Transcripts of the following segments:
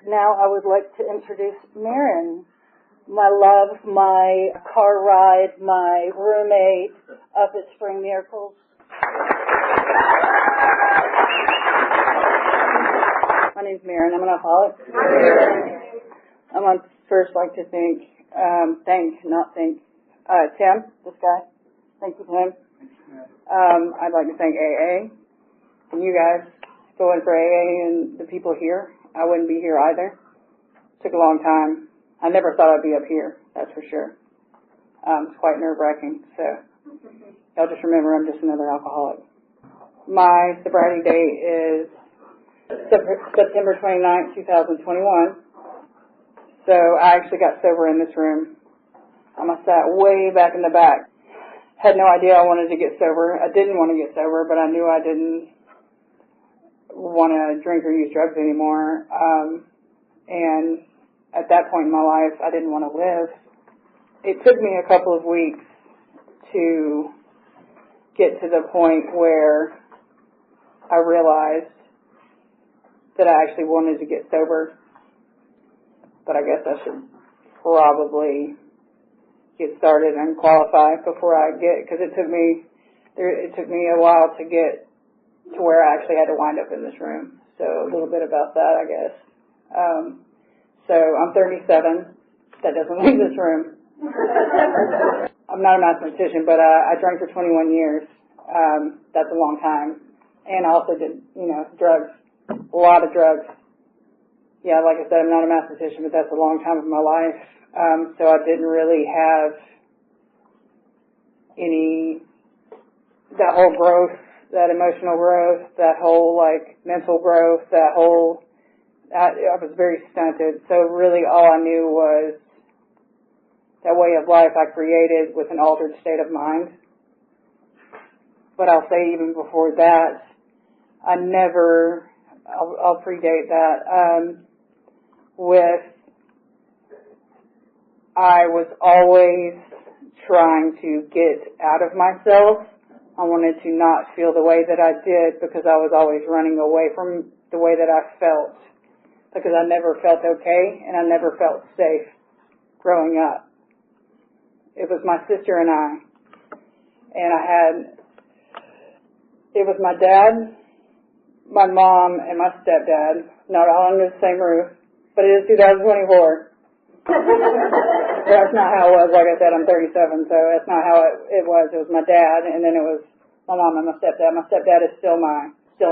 Now I would like to introduce Maryn, my love, my car ride, my roommate up at Spring Miracles. My name's Maryn. I'm an alcoholic. I would first like to thank Tim, this guy. Thank you, Tim. I'd like to thank AA and you guys going for AA and the people here. I wouldn't be here either. It took a long time. I never thought I'd be up here, that's for sure. It's quite nerve-wracking, so y'all just remember I'm just another alcoholic. My sobriety date is September 29th, 2021. So I actually got sober in this room. I sat way back in the back. Had no idea I wanted to get sober. I didn't want to get sober, but I knew I didn't want to drink or use drugs anymore. And at that point in my life, I didn't want to live. It took me a couple of weeks to get to the point where I realized that I actually wanted to get sober. But I guess I should probably get started and qualify before I because it took me a while to get to where I actually had to wind up in this room. So a little bit about that, I guess. So I'm 37. That doesn't leave this room. I'm not a mathematician, but I drank for 21 years. That's a long time. And I also did, drugs, a lot of drugs. Yeah, like I said, I'm not a mathematician, but that's a long time of my life. So I didn't really have that whole growth, that emotional growth, that whole, mental growth, I was very stunted. So really all I knew was that way of life I created with an altered state of mind. But I'll say even before that, I'll predate that, I was always trying to get out of myself. I wanted to not feel the way that I did because I was always running away from the way that I felt because I never felt okay and I never felt safe growing up. It was my sister and I. And it was my dad, my mom, and my stepdad, not all under the same roof, but it is 2024. That's not how it was. Like I said, I'm 37, so that's not how it was. It was my dad, and then it was my mom and my stepdad. My stepdad is still in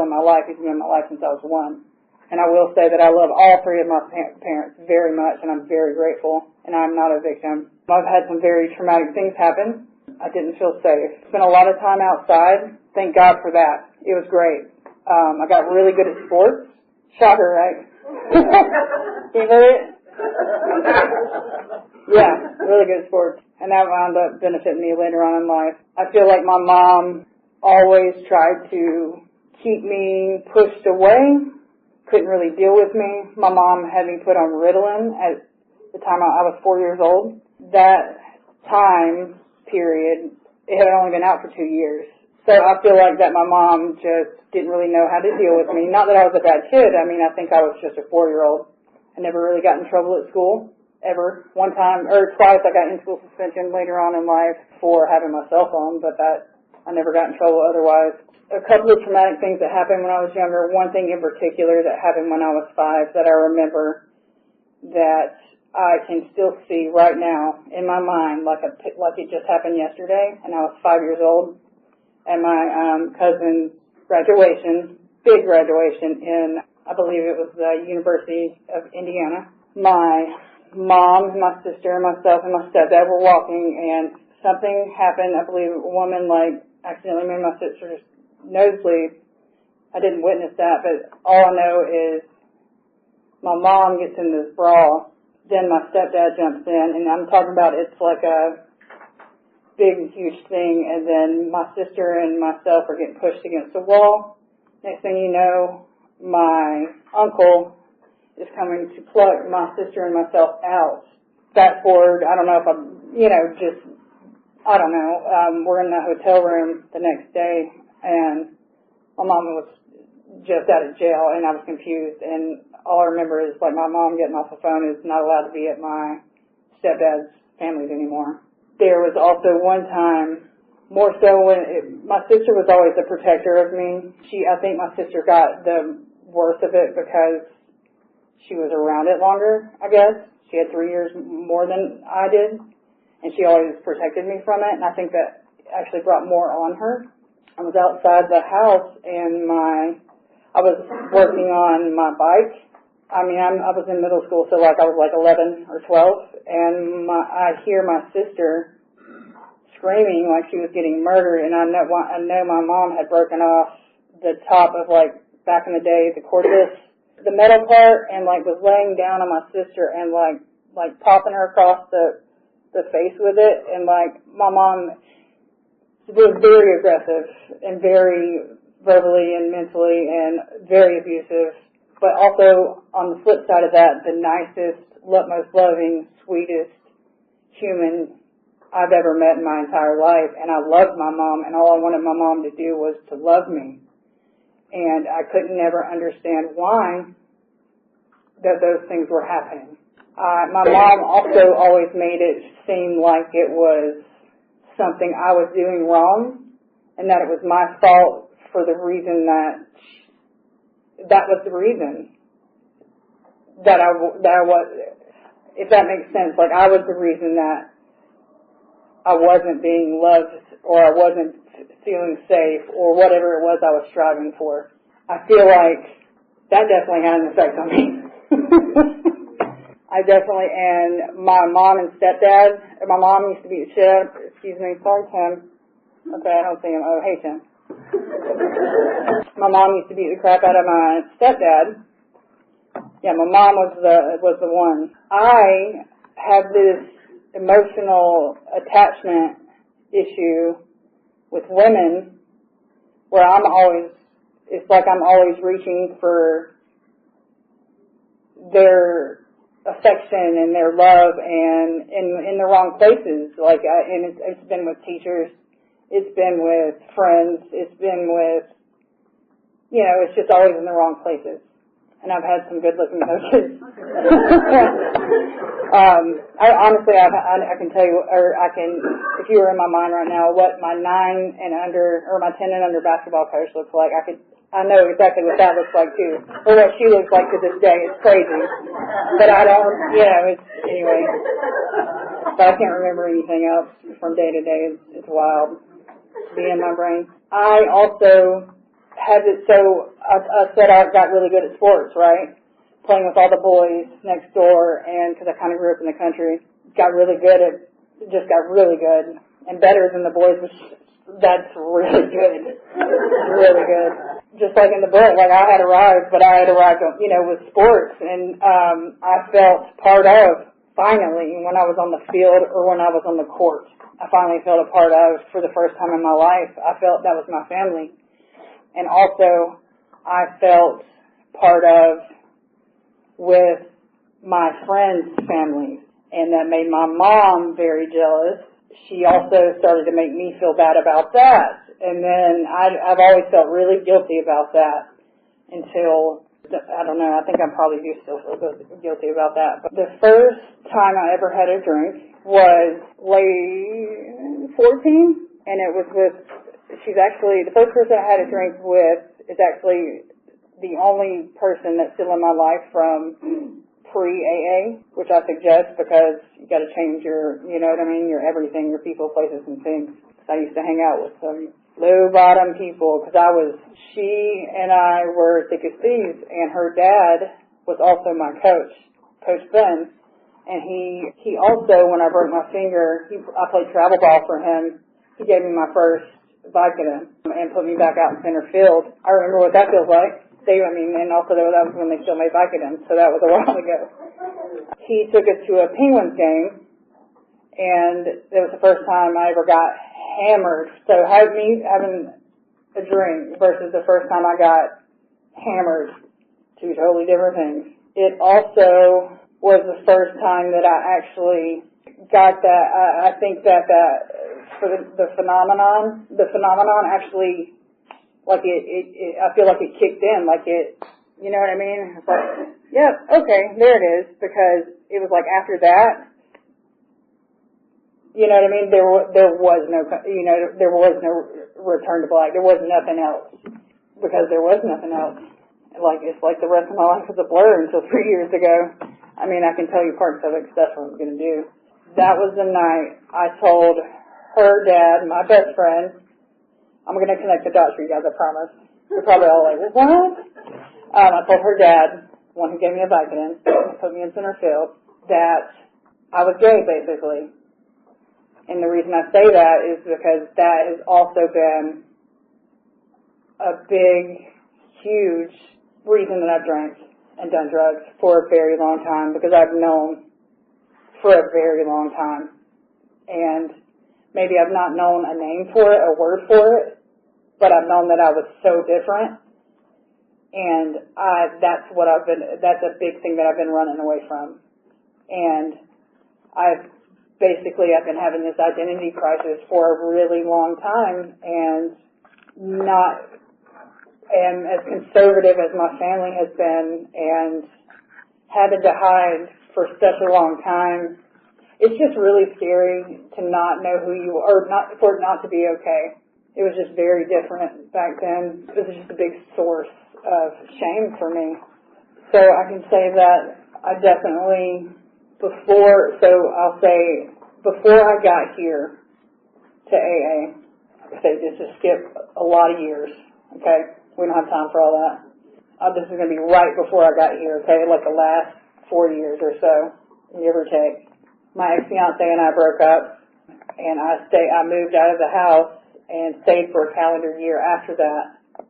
my life. He's been in my life since I was 1. And I will say that I love all 3 of my parents very much, and I'm very grateful, and I'm not a victim. I've had some very traumatic things happen. I didn't feel safe. Spent a lot of time outside. Thank God for that. It was great. I got really good at sports. Shocker, right? You heard it? Yeah, really good at sports. And that wound up benefiting me later on in life. I feel like my mom always tried to keep me pushed away, couldn't really deal with me. My mom had me put on Ritalin at the time I was 4 years old. That time period, it had only been out for 2 years. So I feel like that my mom just didn't really know how to deal with me. Not that I was a bad kid. I mean, I think I was just a 4-year-old. I never really got in trouble at school, ever. One time, or twice I got in school suspension later on in life for having my cell phone, but I never got in trouble otherwise. A couple of traumatic things that happened when I was younger. One thing in particular that happened when I was 5 that I remember that I can still see right now in my mind like it just happened yesterday, and I was 5 years old. At my cousin's graduation, big graduation in, I believe it was the University of Indiana. My mom, my sister, myself, and my stepdad were walking, and something happened. I believe a woman, accidentally made my sister's nosebleed. I didn't witness that, but all I know is my mom gets in this brawl. Then my stepdad jumps in, and I'm talking about it's like a big, huge thing, and then my sister and myself are getting pushed against the wall. Next thing you know, my uncle is coming to pluck my sister and myself out. Fast forward, I don't know if we're in that hotel room the next day, and my mama was just out of jail, and I was confused. And all I remember is like my mom getting off the phone is not allowed to be at my stepdad's families anymore. There was also one time, more so when my sister was always a protector of me. I think my sister got the worst of it because she was around it longer, I guess. She had 3 years more than I did, and she always protected me from it, and I think that actually brought more on her. I was outside the house, and I was working on my bike. I was in middle school, so I was 11 or 12, and I hear my sister screaming like she was getting murdered, and I know my mom had broken off the top of back in the day, the cordless, the metal part, and was laying down on my sister and popping her across the face with it, and my mom was very aggressive and very verbally and mentally and very abusive, but also on the flip side of that, the nicest, most loving, sweetest human I've ever met in my entire life. And I loved my mom, and all I wanted my mom to do was to love me. And I couldn't never understand why that those things were happening. My mom also always made it seem like it was something I was doing wrong, and that it was my fault for the reason that was the reason that I was, if that makes sense, I was the reason that I wasn't being loved or I wasn't feeling safe or whatever it was I was striving for. I feel like that definitely had an effect on me. And my mom and stepdad, my mom used to beat the shit out of, excuse me, sorry Tim. Okay, I don't see him. Oh, hey Tim. My mom used to beat the crap out of my stepdad. Yeah, my mom was the one. I have this emotional attachment issue with women where it's like I'm always reaching for their affection and their love and in the wrong places. And it's been with teachers, it's been with friends, it's been with, it's just always in the wrong places. And I've had some good-looking coaches. I can tell you, if you were in my mind right now, what my 9 and under, or my 10 and under basketball coach looks like. I know exactly what that looks like too, or what she looks like to this day. It's crazy, but I don't, anyway. But I can't remember anything else from day to day. It's wild to be in my brain. I also had it, so I said I got really good at sports, right? Playing with all the boys next door, and because I kind of grew up in the country, got really good, and better than the boys, which that's really good, really good. Just like in the book, I had arrived, but I had arrived, with sports, and I felt part of, finally, when I was on the field or when I was on the court. I finally felt a part of, for the first time in my life, I felt that was my family. And also, I felt part of with my friends' families, and that made my mom very jealous. She also started to make me feel bad about that. And then I've always felt really guilty about that until, I don't know, I think I probably do still feel guilty about that. But the first time I ever had a drink was late 14, and it was she's actually, the first person I had a drink with is actually the only person that's still in my life from pre-AA, which I suggest because you got to change your, your everything, your people, places, and things. I used to hang out with some low-bottom people because she and I were thick as thieves, and her dad was also my coach, Coach Ben, and he also, when I broke my finger, I played travel ball for him. He gave me my first Vicodin and put me back out in center field. I remember what that feels like. And also that was when they still made Vicodin, so that was a while ago. He took us to a Penguins game, and it was the first time I ever got hammered. So me having a drink versus the first time I got hammered, two totally different things. It also was the first time that I actually got that. I think that for the phenomenon actually like I feel like it kicked in, like it, you know what I mean? It's like, yep, okay, there it is, because it was like after that, you know what I mean? There was no, you know, there was no return to black. There was nothing else, because there was nothing else. Like, it's like the rest of my life was a blur until 3 years ago. I mean, I can tell you parts of it because that's what I'm going to do. That was the night I told her dad, my best friend, I'm going to connect the dots for you guys, I promise. You're probably all like, what? I told her dad, the one who gave me a Vicodin, put me in center field, that I was gay, basically. And the reason I say that is because that has also been a big, huge reason that I've drank and done drugs for a very long time, because I've known for a very long time. And maybe I've not known a name for it, a word for it, but I've known that I was so different. And that's a big thing that I've been running away from. And I've been having this identity crisis for a really long time, and not am as conservative as my family has been, and having to hide for such a long time. It's just really scary to not know who you are, for it not to be okay. It was just very different back then. It was just a big source of shame for me. So I can say that I definitely, before I got here to AA, I say just to skip a lot of years, okay? We don't have time for all that. This is going to be right before I got here, okay? Like the last 4 years or so, give or take. My ex-fiance and I broke up, and I moved out of the house and stayed for a calendar year after that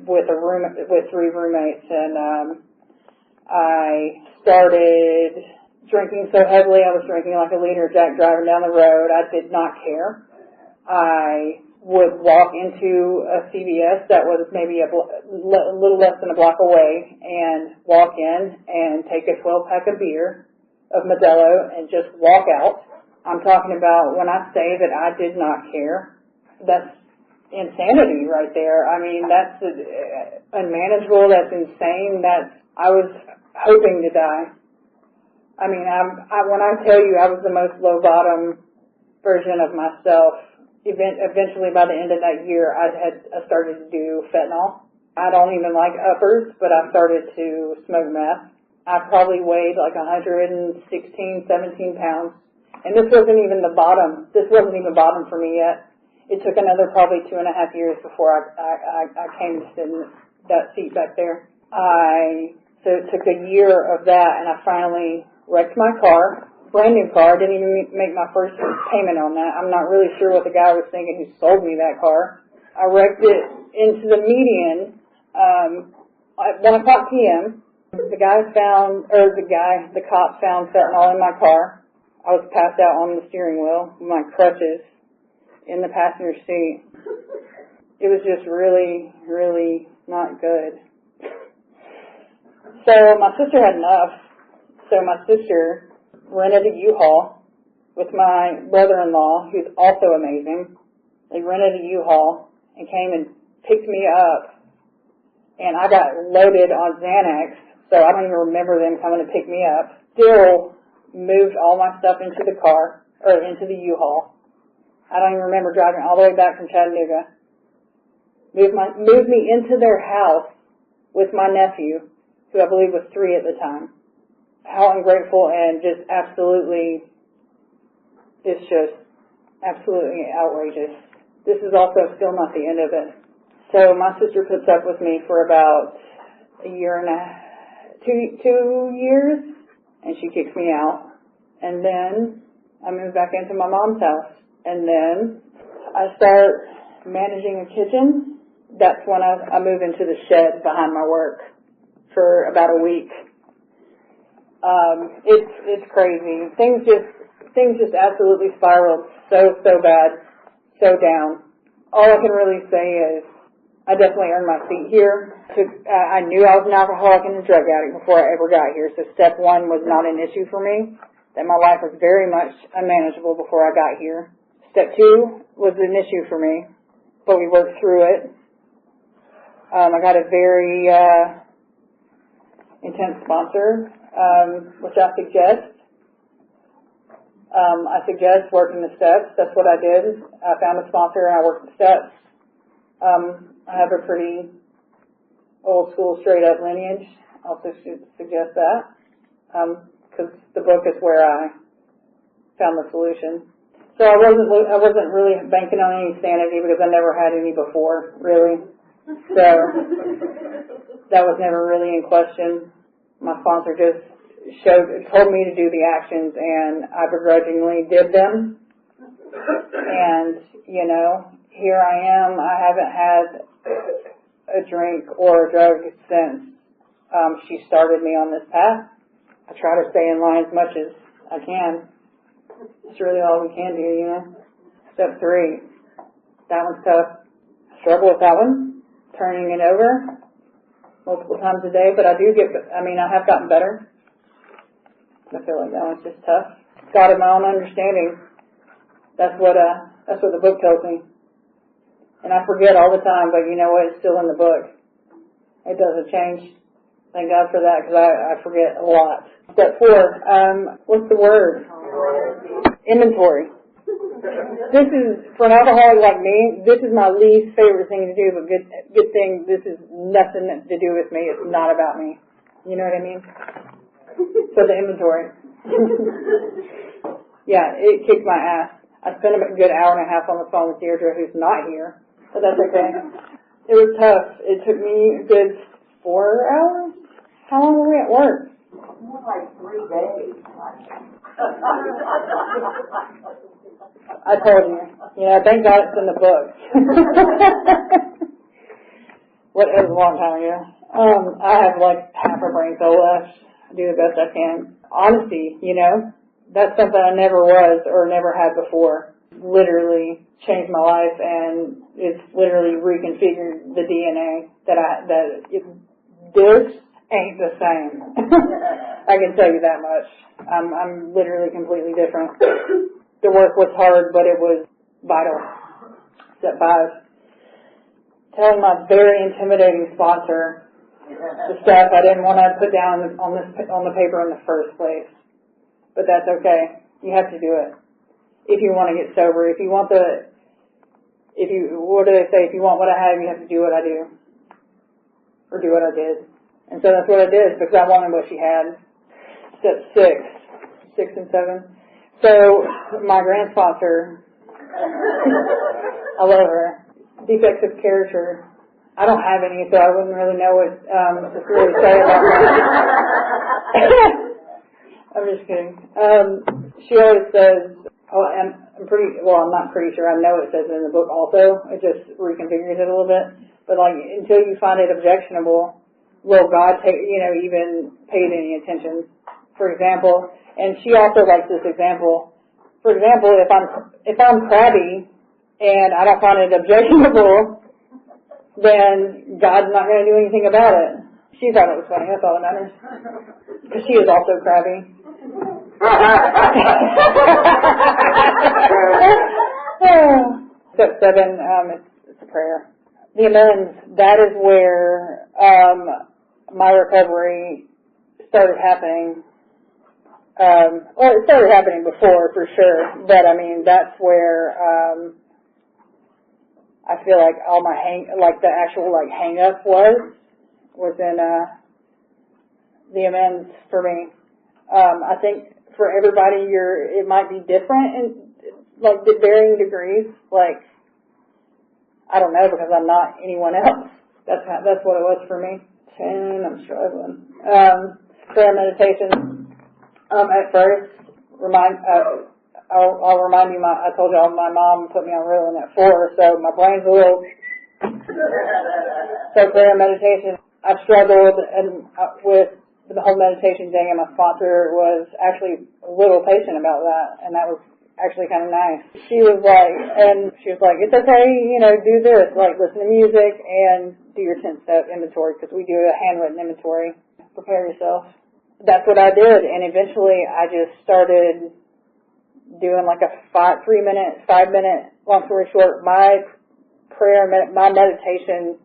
with 3 roommates, and I started drinking so heavily. I was drinking like a liter of Jack driving down the road. I did not care. I would walk into a CVS that was maybe a little less than a block away, and walk in and take a 12-pack of beer, of Modelo, and just walk out. I'm talking about, when I say that I did not care, that's insanity right there. I mean, that's unmanageable, that's insane, I was hoping to die. I mean, when I tell you I was the most low-bottom version of myself, eventually by the end of that year, I started to do fentanyl. I don't even like uppers, but I started to smoke meth. I probably weighed like 116, 17 pounds. And this wasn't even the bottom. This wasn't even bottom for me yet. It took another probably 2.5 years before I came to sit in that seat back there. So it took a year of that, and I finally wrecked my car. Brand new car. I didn't even make my first payment on that. I'm not really sure what the guy was thinking who sold me that car. I wrecked it into the median at 1 o'clock p.m. The cop found fentanyl in my car. I was passed out on the steering wheel with my crutches in the passenger seat. It was just really, really not good. So my sister had enough. So my sister rented a U-Haul with my brother-in-law, who's also amazing. They rented a U-Haul and came and picked me up. And I got loaded on Xanax, so I don't even remember them coming to pick me up. Still moved all my stuff into the car, or into the U-Haul. I don't even remember driving all the way back from Chattanooga. Moved me into their house with my nephew, who I believe was 3 at the time. How ungrateful, and just absolutely, it's just absolutely outrageous. This is also still not the end of it. So my sister puts up with me for about a year and a half, 2 years, and she kicks me out. And then I move back into my mom's house. And then I start managing a kitchen. That's when I move into the shed behind my work for about a week. It's crazy. Things just absolutely spiraled so bad, so down. All I can really say is I definitely earned my seat here. I knew I was an alcoholic and a drug addict before I ever got here, so step 1 was not an issue for me. That my life was very much unmanageable before I got here. Step 2 was an issue for me, but we worked through it. I got a very intense sponsor, which I suggest. I suggest working the steps. That's what I did. I found a sponsor and I worked the steps. I have a pretty old school, straight up lineage. I also should suggest that, because the book is where I found the solution. So I wasn't really banking on any sanity because I never had any before, really. So that was never really in question. My sponsor just told me to do the actions, and I begrudgingly did them. And, you know, here I am. I haven't had a drink or a drug since she started me on this path. I try to stay in line as much as I can. It's really all we can do, you know. Step 3. That one's tough. I struggle with that one. Turning it over multiple times a day, but I have gotten better. I feel like that one's just tough. God of my own understanding. That's what the book tells me. And I forget all the time, but you know what? It's still in the book. It doesn't change. Thank God for that, because I forget a lot. Step 4. What's the word? Inventory. This is, for an alcoholic like me, this is my least favorite thing to do, but good thing, this is nothing to do with me. It's not about me. You know what I mean? So the inventory. Yeah, it kicked my ass. I spent a good hour and a half on the phone with Deirdre, who's not here, but that's okay. It was tough. It took me a good 4 hours. How long were we at work? More like 3 days. I told you. You know, thank God it's in the book. It was a long time ago. I have like half a brain cell left. I do the best I can. Honesty, you know, that's something I never was or never had before. Literally changed my life, and it's literally reconfigured the DNA this ain't the same. I can tell you that much. I'm literally completely different. The work was hard, but it was vital. Step 5. Telling my very intimidating sponsor the stuff I didn't want to put down on the paper in the first place. But that's okay. You have to do it. If you want to get sober, what do they say? If you want what I have, you have to do what I do. Or do what I did. And so that's what I did, because I wanted what she had. Step 6 and 7. So, my grand sponsor, I love her. Defects of character. I don't have any, so I wouldn't really know what to really say about that. I'm just kidding. She always says, I'm not pretty sure. I know it says it in the book also. It just reconfigures it a little bit. But like, until you find it objectionable, will God even paid any attention? For example, and she also likes this example. For example, if I'm crabby and I don't find it objectionable, then God's not going to do anything about it. She thought it was funny. That's all that matters. Because she is also crabby. Step 7, it's a prayer. The amends, that is where my recovery started happening. It started happening before, for sure, but I mean, that's where I feel like all my the actual hang up was in the amends for me. I think for everybody, it might be different in varying degrees. I don't know, because I'm not anyone else. That's what it was for me. 10, I'm struggling. Prayer meditation. At first, I'll remind you, I told y'all my mom put me on Ritalin at 4, so my brain's a little. So prayer and meditation, I've struggled with the whole meditation thing, and my sponsor was actually a little patient about that, and that was actually kind of nice. She was like, it's okay, do this, listen to music and do your 10-step inventory, because we do a handwritten inventory. Prepare yourself. That's what I did, and eventually I just started doing a 5-minute, long story short, my prayer, my meditation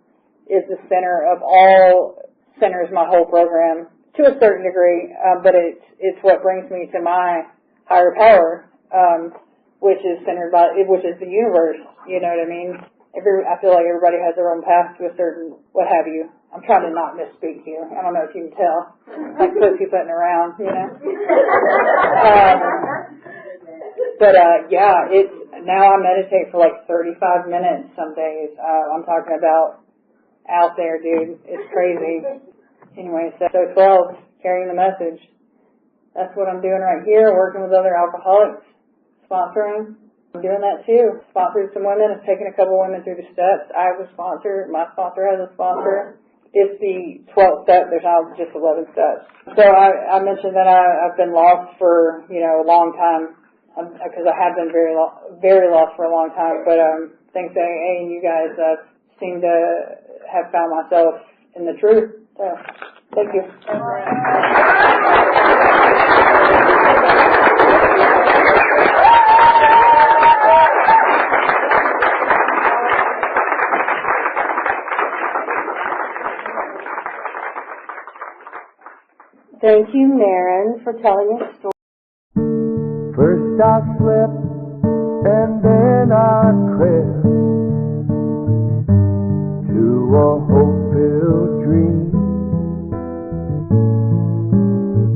is the center of all, centers my whole program to a certain degree, but it's what brings me to my higher power, which is centered by, which is the universe, you know what I mean? I feel like everybody has their own path to a certain, what have you. I'm trying to not misspeak here. I don't know if you can tell. Like pussy putting around, you know? Yeah, now I meditate for like 35 minutes some days. I'm talking about out there, dude. It's crazy. Anyway, so 12, carrying the message. That's what I'm doing right here, working with other alcoholics, sponsoring. I'm doing that too. Sponsored some women. I've taken a couple women through the steps. I have a sponsor. My sponsor has a sponsor. It's the 12th step. There's now just 11 steps. So I mentioned that I've been lost for, a long time, because I have been very lost for a long time. But thanks to AA and you guys, I seem to have found myself in the truth. So, thank you. Thank you, Maryn, for telling your story. First I slept and then I crept to a hope-filled dream.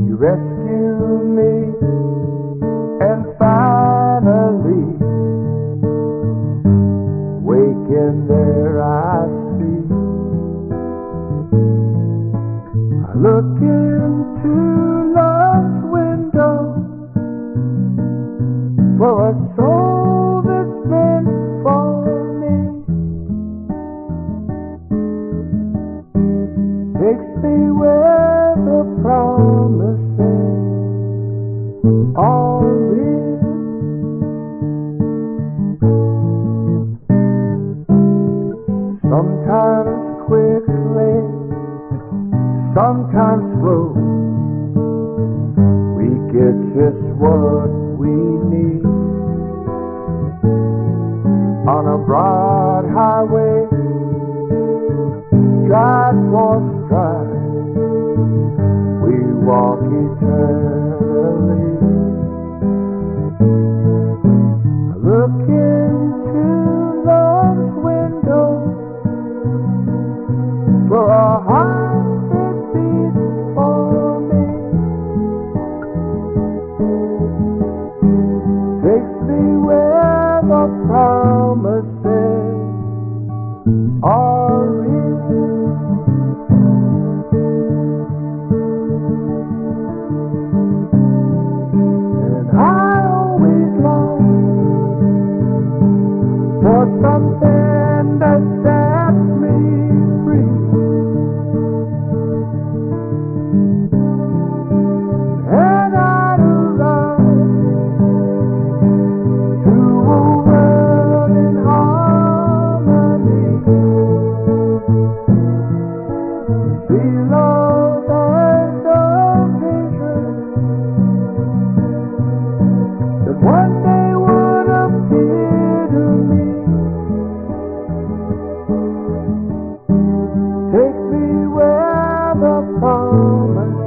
You rescued me and finally waking there I see. I look into love's window for a soul that's meant for me. Takes me where the promises are real. Sometimes quickly, sometimes slow, we get just what we need. On a broad highway, stride for stride, we walk eternally. I look into love's window for a heart that beats for me. Takes me where the promises are real. And I always long for something that sets me free. And I'd run to a world in harmony. See love as a vision that one day would appear to me. Take me where the promises